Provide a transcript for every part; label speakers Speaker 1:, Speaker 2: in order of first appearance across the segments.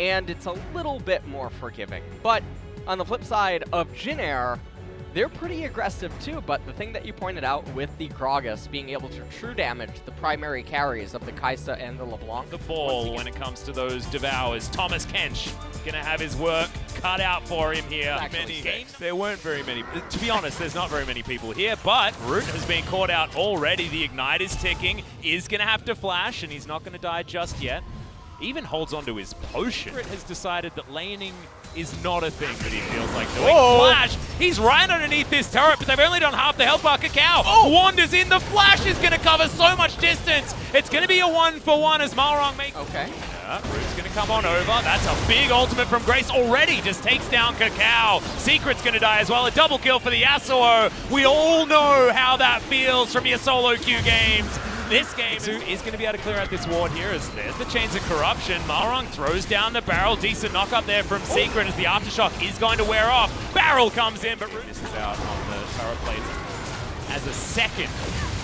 Speaker 1: and it's a little bit more forgiving. But on the flip side of Jin Air, they're pretty aggressive too, but the thing that you pointed out with the Gragas being able to true damage the primary carries of the Kai'Sa and the LeBlanc.
Speaker 2: The ball when it comes to those devours. Thomas Kench gonna have his work cut out for him here. There weren't very many. To be honest, there's not very many people here, but Root has been caught out already. The Ignite is ticking, is gonna have to flash, and he's not gonna die just yet. Even holds onto his potion. Root has decided that laning is not a thing that he feels like doing.
Speaker 1: Whoa.
Speaker 2: Flash, he's right underneath this turret, but they've only done half the health bar. Cacao wanders in, the flash is gonna cover so much distance. It's gonna be a 1-for-1 as Malrong makes.
Speaker 1: Okay.
Speaker 2: Root's gonna come on over. That's a big ultimate from Grace already. Just takes down Cacao. Secret's gonna die as well. A double kill for the Yasuo. We all know how that feels from your solo queue games. This game is going to be able to clear out this ward here as there's the Chains of Corruption. Malrong throws down the barrel. Decent knock up there from Secret as the Aftershock is going to wear off. Barrel comes in, but this is out on the turret plates as a second.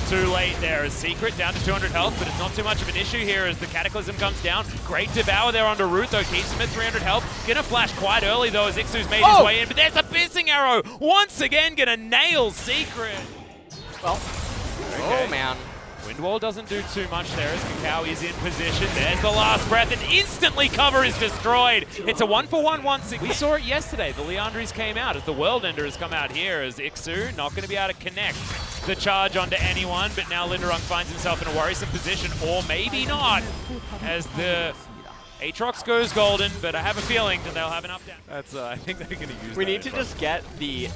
Speaker 2: Too late there as Secret down to 200 health, but it's not too much of an issue here as the Cataclysm comes down. Great Devour there onto Root though, keeps him at 300 health. Gonna flash quite early though as Ixu's made his way in, but there's a piercing arrow. Once again gonna nail Secret.
Speaker 1: Well,
Speaker 2: okay.
Speaker 1: Oh man.
Speaker 2: Windwall doesn't do too much there as Cacao is in position. There's the last breath, and instantly cover is destroyed. It's a 1-for-1 once again. We saw it yesterday. The Leandries came out as the World Ender has come out here as Ixu not going to be able to connect the charge onto anyone, but now Linderung finds himself in a worrisome position, or maybe not, as the Aatrox goes golden, but I have a feeling that they'll have an up-down.
Speaker 3: That's, I think they're going to use
Speaker 1: We need to just get the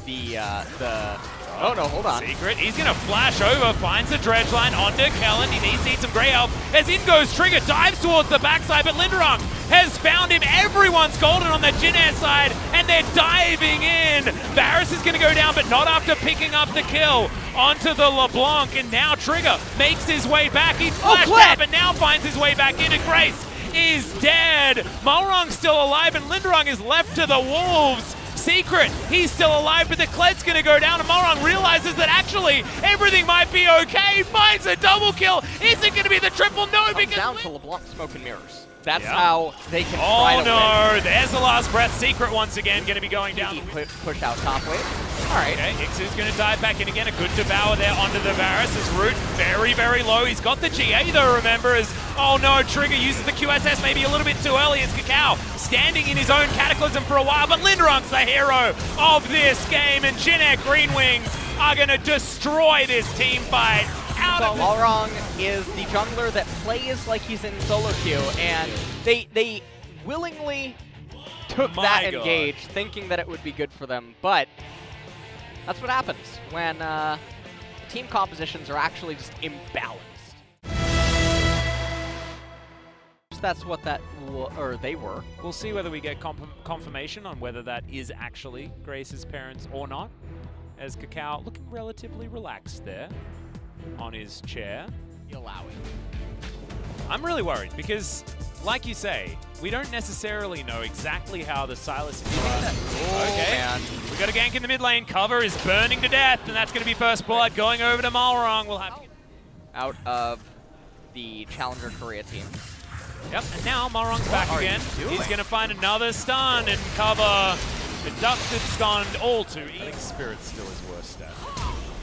Speaker 1: oh no, hold on.
Speaker 2: Secret, he's gonna flash over, finds the dredge line onto Kellen. He needs some Grey Elf. As in goes Trigger, dives towards the backside, but Linderung has found him. Everyone's golden on the Jin Air side, and they're diving in. Varus is gonna go down, but not after picking up the kill onto the LeBlanc, and now Trigger makes his way back. He's flashed out, but now finds his way back into Grace. Is dead. Malrong's still alive, and Linderung is left to the wolves. Secret, he's still alive, but the Kled's gonna go down, and Malrong realizes that actually everything might be okay. Finds a double kill. Is it gonna be the triple? No, because
Speaker 1: down to LeBlanc Smoke and Mirrors. That's how they can
Speaker 2: oh
Speaker 1: try to win.
Speaker 2: There's the last breath. Secret once again gonna be going down.
Speaker 1: Push out top wave. All right.
Speaker 2: Okay, Ixu's gonna dive back in again. A good Devour there onto the Varus. His Root very, very low. He's got the GA though, remember, as oh no, Trigger uses the QSS maybe a little bit too early as Cacao standing in his own Cataclysm for a while, but Linderung's the hero of this game, and Jin Air Green Wings are gonna destroy this team fight.
Speaker 1: So Malrong is the jungler that plays like he's in solo queue, and they willingly took that engage, thinking that it would be good for them, but that's what happens when team compositions are actually just imbalanced. That's what they were.
Speaker 2: We'll see whether we get confirmation on whether that is actually Grace's parents or not, as Cacao looking relatively relaxed there on his chair.
Speaker 1: You allow it.
Speaker 2: I'm really worried because, like you say, we don't necessarily know exactly how the Silas is okay,
Speaker 1: man.
Speaker 2: We got a gank in the mid lane. Cover is burning to death, and that's going to be first blood going over to Malrong. We'll have
Speaker 1: out of the Challenger Korea team.
Speaker 2: Yep, and now Malrong's back again. He's going to find another stun and cover. The Ducted's gone all too easy.
Speaker 3: I think Spirit's still his worst stat.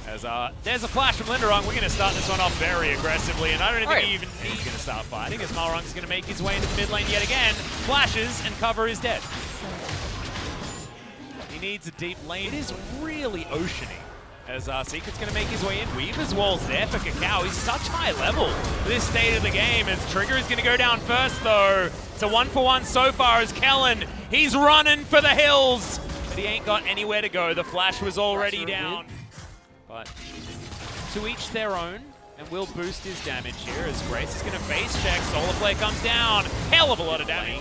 Speaker 2: As there's a flash from Linderung. We're going to start this one off very aggressively, and I don't think he even needs going to start fighting, as Malrong's going to make his way into the mid lane yet again. Flashes, and cover is dead. He needs a deep lane. It is really oceany, as Secret's going to make his way in. Weaver's wall's there for Cacao. He's such high level for this state of the game, as Trigger is going to go down first, though. It's a 1-for-1 so far as Kellen. He's running for the hills, but he ain't got anywhere to go. The flash was already down. But to each their own, and will boost his damage here as Grace is going to face check. Solar Flare comes down. Hell of a lot of damage.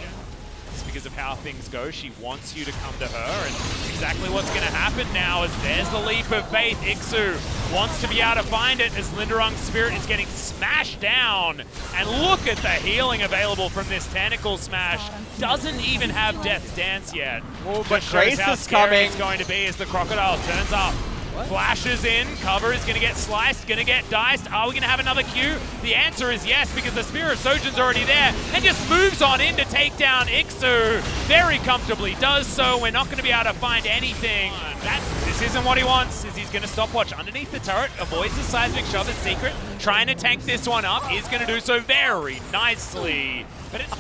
Speaker 2: It's because of how things go. She wants you to come to her, and exactly what's going to happen now is there's the leap of faith. Ixu wants to be able to find it as Linderung's Spirit is getting smashed down. And look at the healing available from this Tentacle Smash. Doesn't even have Death's Dance yet.
Speaker 1: Oh, but Grace is coming.
Speaker 2: It's going to be as the Crocodile turns up Flashes in, cover is going to get sliced, going to get diced. Are we going to have another Q? The answer is yes, because the Spear of Sojourn's already there, and just moves on in to take down Ixu. Very comfortably does so. We're not going to be able to find anything. This isn't what he wants, is he's going to stopwatch underneath the turret, avoids the seismic shove as Secret, trying to tank this one up, is going to do so very nicely. But it's...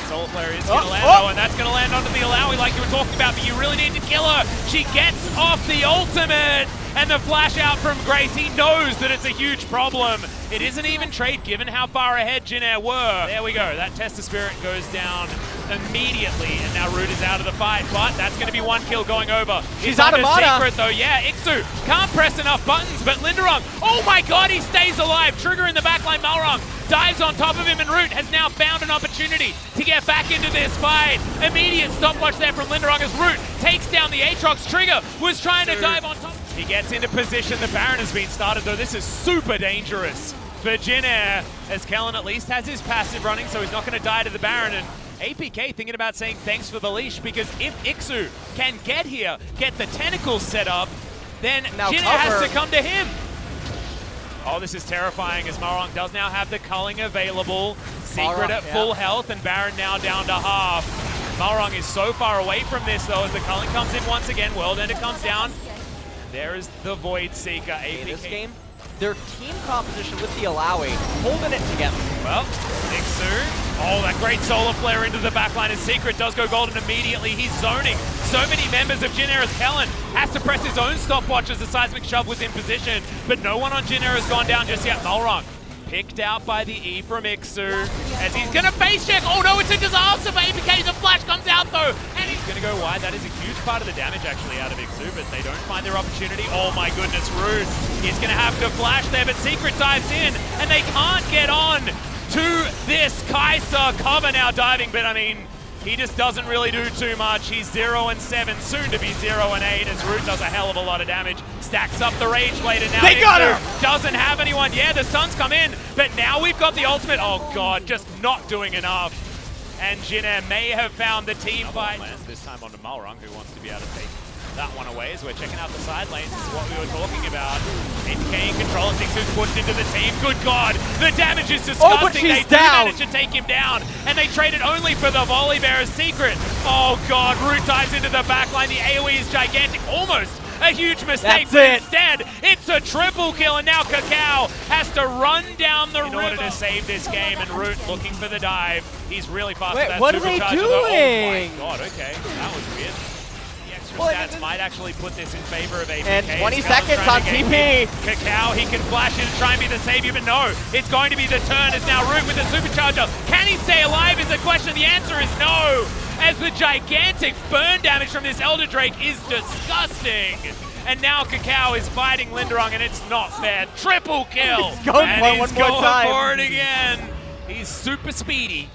Speaker 2: Soul Flare is going to land though, and that's going to land onto the Alawi like you were talking about, but you really need to kill her. She gets off the ultimate, and the flash out from Grace. He knows that it's a huge problem. It isn't even trade given how far ahead Jin Air were. There we go. That Test of Spirit goes down immediately, and now Root is out of the fight, but that's going to be one kill going over.
Speaker 1: She's out of mana.
Speaker 2: Secret though, yeah, Ixu can't press enough buttons, but Linderung, oh my god, he stays alive. Trigger in the backline, Malrung dives on top of him, and Root has now found an opportunity to get back into this fight. Immediate stopwatch there from Linderung as Root takes down the Aatrox. Trigger was trying to dive on top. He gets into position. The Baron has been started though. This is super dangerous for Jin Air, as Kellen at least has his passive running, so he's not going to die to the Baron. And APK thinking about saying thanks for the leash, because if Ixu can get here, get the tentacles set up, then Jin Air has to come to him. Oh, this is terrifying, as Malrung does now have the culling available. Secret at full health, and Baron now down to half. Malrung is so far away from this though, as the culling comes in once again. World Ender comes down. There is the Void Seeker. APK.
Speaker 1: This game, their team composition with the Alawi, holding it together.
Speaker 2: Well, Ixu. Oh, that great solar flare into the backline, and Secret does go golden immediately. He's zoning so many members of Jin Air, as Kellen has to press his own stopwatch as the seismic shove was in position, but no one on Jin Air has gone down just yet. Malrung picked out by the E from Ixu, as he's gonna face check. Oh no, it's a disaster for APK. The flash comes out though, and he's gonna go wide. That is a huge part of the damage actually out of Ixu, but they don't find their opportunity. Oh my goodness, Root is gonna have to flash there, but Secret dives in, and they can't get on to this Kai'Sa. Cover now diving, but I mean, he just doesn't really do too much. He's 0-7, soon to be 0-8, as Root does a hell of a lot of damage. Stacks up the Rage Blade, and now
Speaker 1: they got her!
Speaker 2: Doesn't have anyone. Yeah, the stuns come in, but now we've got the ultimate. Oh god, just not doing enough. And Jin Air may have found the team fight. This time onto Malrung, who wants to be able to take that one away, as we're checking out the side lanes. This is what we were talking about. APK in control, Ixu's pushed into the team. Good god, the damage is disgusting.
Speaker 1: Oh, but she's
Speaker 2: they
Speaker 1: down.
Speaker 2: do manage to take him down, and they traded only for the volley bearer's Secret. Oh god, Root dives into the backline. The AoE is gigantic, almost a huge mistake, but instead it's a triple kill, and now Kakao has to run down the river in order to save this game, and Root looking for the dive. He's really fast.
Speaker 1: Wait,
Speaker 2: that
Speaker 1: what are they
Speaker 2: supercharger,
Speaker 1: doing?
Speaker 2: Oh my god, okay, that was weird. Stats might actually put this in favor of APK.
Speaker 1: And 20 seconds on TP.
Speaker 2: Kakao, he can flash in and try and be the savior, but no. It's going to be the turn as now Root with the supercharger. Can he stay alive is the question. The answer is no, as the gigantic burn damage from this Elder Drake is disgusting. And now Kakao is fighting Linderung, and it's not fair. Triple kill.
Speaker 1: He's going
Speaker 2: for it again. He's super speedy,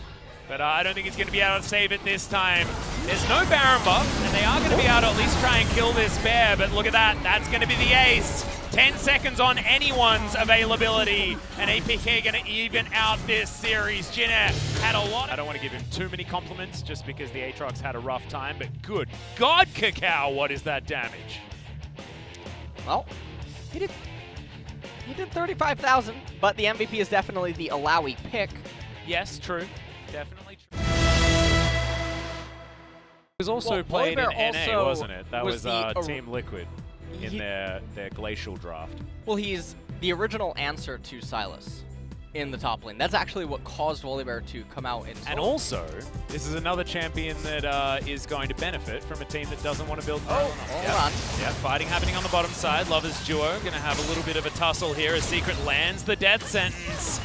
Speaker 2: but I don't think he's going to be able to save it this time. There's no Baron buff, and they are going to be able to at least try and kill this bear, but look at that. That's going to be the ace. 10 seconds on anyone's availability, and APK going to even out this series. Jin Air had a lot. I don't want to give him too many compliments just because the Aatrox had a rough time, but good God, Kakao, what is that damage?
Speaker 1: Well, he did 35,000, but the MVP is definitely the Alawi pick.
Speaker 2: Yes, true. Definitely true.
Speaker 3: It was also played in NA,
Speaker 1: also
Speaker 3: wasn't it? That was
Speaker 1: the
Speaker 3: Team Liquid in their Glacial draft.
Speaker 1: Well, he's the original answer to Sylas in the top lane. That's actually what caused Volibear to come out in solo.
Speaker 3: And also, this is another champion that is going to benefit from a team that doesn't want to build.
Speaker 1: Hold on.
Speaker 2: Yeah, fighting happening on the bottom side. Lovers duo going to have a little bit of a tussle here as Secret lands the death sentence.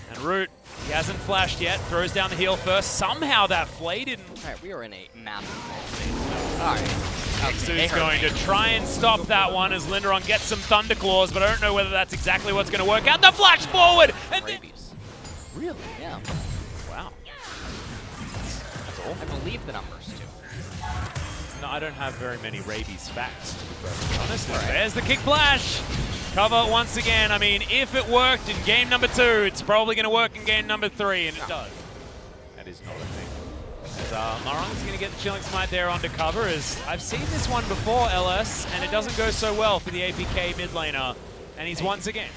Speaker 2: And Root, he hasn't flashed yet, throws down the heel first. Somehow that flay didn't.
Speaker 1: Alright, we are in a massive Alright.
Speaker 2: Ixu's going to try and stop that one as Linderung gets some Thunderclaws, but I don't know whether that's exactly what's going to work out. The flash forward! And
Speaker 1: Really? Yeah.
Speaker 2: Wow. That's all.
Speaker 1: I believe the numbers, too.
Speaker 3: No, I don't have very many rabies facts, to be perfectly honest.
Speaker 2: Right. There's the kick flash. Cover once again. I mean, if it worked in game number 2, it's probably going to work in game number 3, and it does.
Speaker 3: That is not a thing. As Marong's going to get the Chilling Smite there onto cover, as I've seen this one before, LS, and it doesn't go so well for the APK mid laner, and he's once again.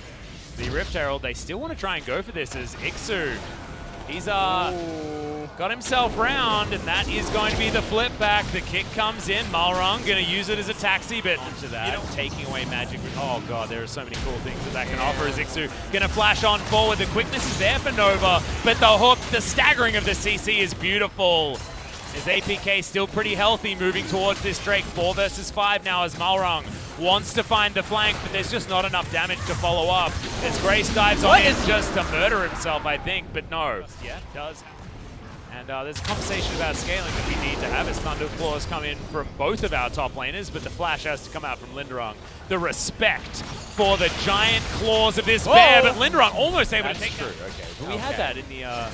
Speaker 3: The Rift Herald, they still want to try and go for this as Ixu. He's got himself round, and that is going to be the flip back. The kick comes in. Malrong going to use it as a taxi, but to that, taking away magic. Oh god, there are so many cool things that can offer as Ixu going to flash on forward. The quickness is there for Nova, but the hook, the staggering of the CC is beautiful. As APK still pretty healthy, moving towards this Drake. 4 versus 5 now as Malrong wants to find the flank, but there's just not enough damage to follow up. As Grace dives on in just to murder himself, I think, but no. Yeah, does. And there's a conversation about scaling that we need to have as Thunderclaws come in from both of our top laners, but the flash has to come out from Linderung. The respect for the giant claws of this bear, but Linderung almost able to take it.
Speaker 2: Okay.
Speaker 3: We had that in the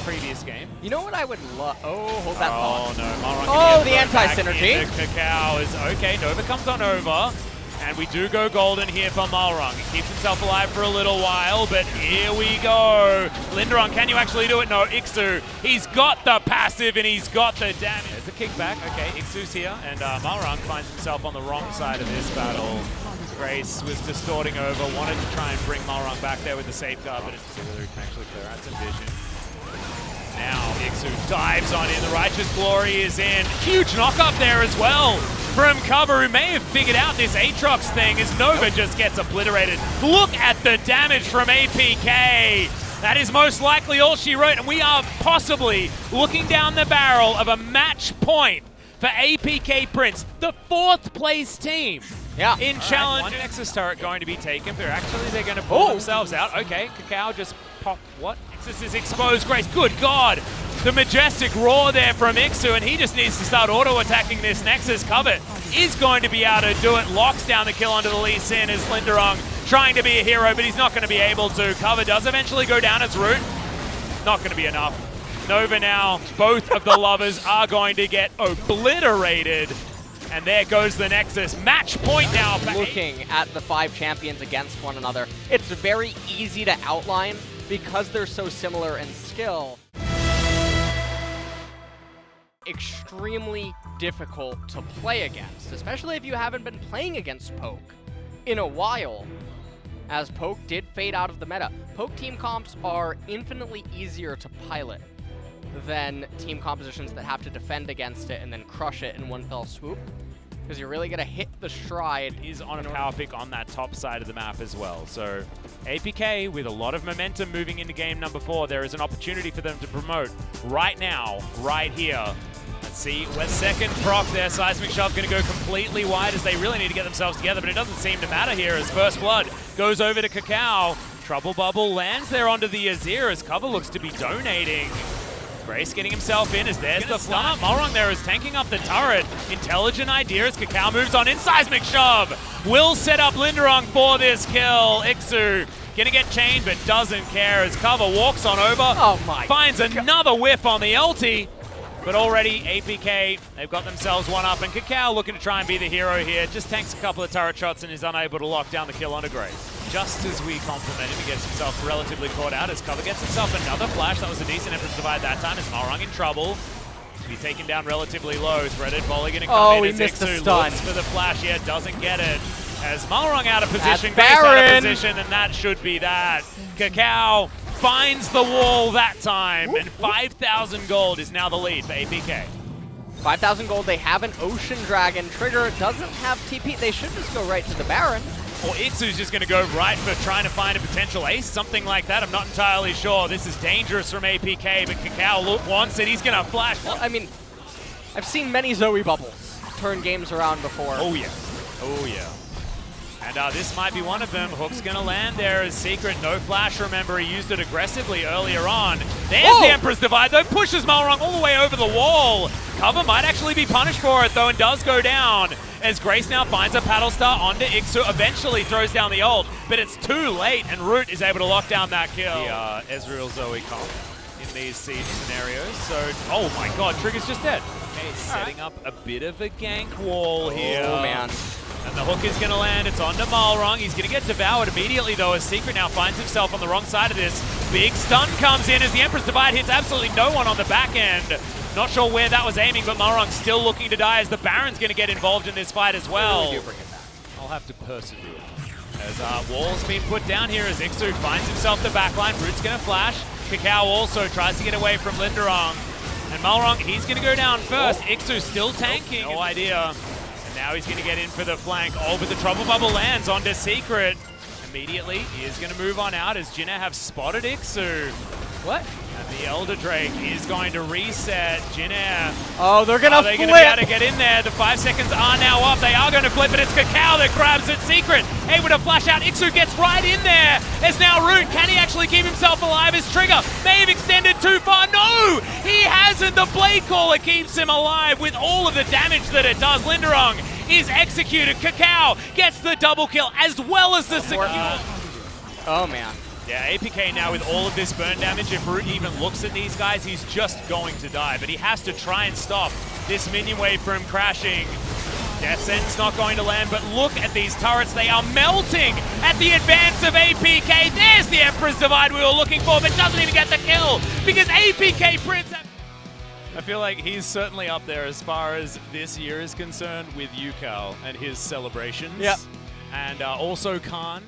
Speaker 3: previous game.
Speaker 1: You know what I would love? Oh, hold that
Speaker 3: thought. Oh no, Malrong.
Speaker 1: Oh, the anti-synergy.
Speaker 3: Cacao is okay. Nova comes on over. And we do go golden here for Malrong. He keeps himself alive for a little while, but here we go. Linderung, can you actually do it? No, Ixu, he's got the passive and he's got the damage. There's the kickback. Okay, Ixu's here, and Malrong finds himself on the wrong side of this battle. Grace was distorting over, wanted to try and bring Malrong back there with the safeguard, but it's whether he can actually clear out some vision. Now Ixu dives on in. The Righteous Glory is in. Huge knock up there as well from cover, who may have figured out this Aatrox thing as Nova just gets obliterated. Look at the damage from APK. That is most likely all she wrote, and we are possibly looking down the barrel of a match point for APK Prince, the 4th place team.
Speaker 1: Yeah.
Speaker 3: In challenge. One Nexus turret going to be taken, but actually they're going to pull themselves out. Okay, Cacao just popped. What? Nexus is exposed. Grace, good God. The majestic roar there from Ixu, and he just needs to start auto-attacking this Nexus. Covet is going to be able to do it. Locks down the kill onto the Lee Sin as Linderung trying to be a hero, but he's not going to be able to. Cover does eventually go down its route. Not going to be enough. Nova now, both of the lovers are going to get obliterated. And there goes the Nexus. Match point now.
Speaker 1: Looking at the 5 champions against one another, it's very easy to outline because they're so similar in skill. Extremely difficult to play against, especially if you haven't been playing against Poke in a while, as Poke did fade out of the meta. Poke team comps are infinitely easier to pilot than team compositions that have to defend against it and then crush it in one fell swoop, because you're really going to hit the stride.
Speaker 3: Is on a power pick on that top side of the map as well. So APK with a lot of momentum moving into game number 4. There is an opportunity for them to promote right now, right here. Let's see, where second proc there. Seismic Shove going to go completely wide as they really need to get themselves together, but it doesn't seem to matter here as First Blood goes over to Cacao. Trouble Bubble lands there onto the Azir as Cover looks to be donating. Grace getting himself in as there's the flank. Malrong there is tanking up the turret. Intelligent idea as Cacao moves on in. Seismic Shove will set up Linderung for this kill. Ixu gonna get chained but doesn't care as Cover walks on over.
Speaker 1: Oh my
Speaker 3: finds another whiff on the ulti. But already APK, they've got themselves one up, and Cacao looking to try and be the hero here. Just tanks a couple of turret shots and is unable to lock down the kill onto Grace. Just as we compliment him, he gets himself relatively caught out as Cover gets himself another flash. That was a decent Empress Divide that time as Malrong in trouble. Be taken down relatively low. Threaded volley going to come in as Ixu looks for the flash. Yeah, doesn't get it. As Malrong out of position, Grace out of position, and that should be that. Cacao finds the wall that time, and 5,000 gold is now the lead for APK.
Speaker 1: 5,000 gold, they have an Ocean Dragon. Trigger doesn't have TP, they should just go right to the Baron.
Speaker 3: Or Ixu's just going to go right for trying to find a potential ace, something like that. I'm not entirely sure. This is dangerous from APK, but Cacao wants it. He's going to flash.
Speaker 1: Well, I mean, I've seen many Zoe bubbles turn games around before.
Speaker 3: Oh, yeah. Oh, yeah. And this might be one of them. Hook's going to land there as Secret. No flash, remember. He used it aggressively earlier on. There's the Emperor's Divide, though. Pushes Malrong all the way over the wall. Cover might actually be punished for it, though, and does go down. As Grace now finds a Paddle Star onto Ixu. Eventually throws down the ult, but it's too late, and Root is able to lock down that kill. The Ezreal Zoe comp in these siege scenarios. So, oh my god, Trigger's just dead. Okay, setting up a bit of a gank wall here.
Speaker 1: Oh, man.
Speaker 3: And the hook is going to land. It's on to Malrong. He's going to get devoured immediately, though, as Secret now finds himself on the wrong side of this. Big stun comes in as the Empress Divide hits absolutely no one on the back end.
Speaker 2: Not sure where that was aiming, but Malrong still looking to die as the Baron's going to get involved in this fight as well.
Speaker 1: Really do bring it back.
Speaker 3: I'll have to persevere.
Speaker 2: As Wall's been put down here as Ixu finds himself the backline. Root's going to flash. Kakao also tries to get away from Linderong. And Malrong, he's going to go down first. Ixu still tanking. No idea. And now he's going to get in for the flank. Oh, but the Trouble Bubble lands onto Secret. Immediately, he is going to move on out as Jinna have spotted Ixu.
Speaker 1: What?
Speaker 2: And the Elder Drake is going to reset. Jinna.
Speaker 1: Oh, they're going to flip.
Speaker 2: Are they going to be able to get in there? The 5 seconds are now up. They are going to flip, but it's Kakao that grabs it. Secret able to flash out. Ixu gets right in there. There's now Root. Can he actually keep himself alive? His trigger may have extended too far. No, he hasn't. The Blade Caller keeps him alive with all of the damage that it does. Linderong is executed. Kakao gets the double kill as well as the secure.
Speaker 1: Oh, man.
Speaker 2: Yeah, APK now with all of this burn damage, if Root even looks at these guys, he's just going to die. But he has to try and stop this minion wave from crashing. Death Sentence not going to land, but look at these turrets. They are melting at the advance of APK. There's the Emperor's Divide we were looking for, but doesn't even get the kill because APK prints.
Speaker 3: I feel like he's certainly up there as far as this year is concerned with Yukal and his celebrations.
Speaker 1: Yep.
Speaker 3: And also Khan.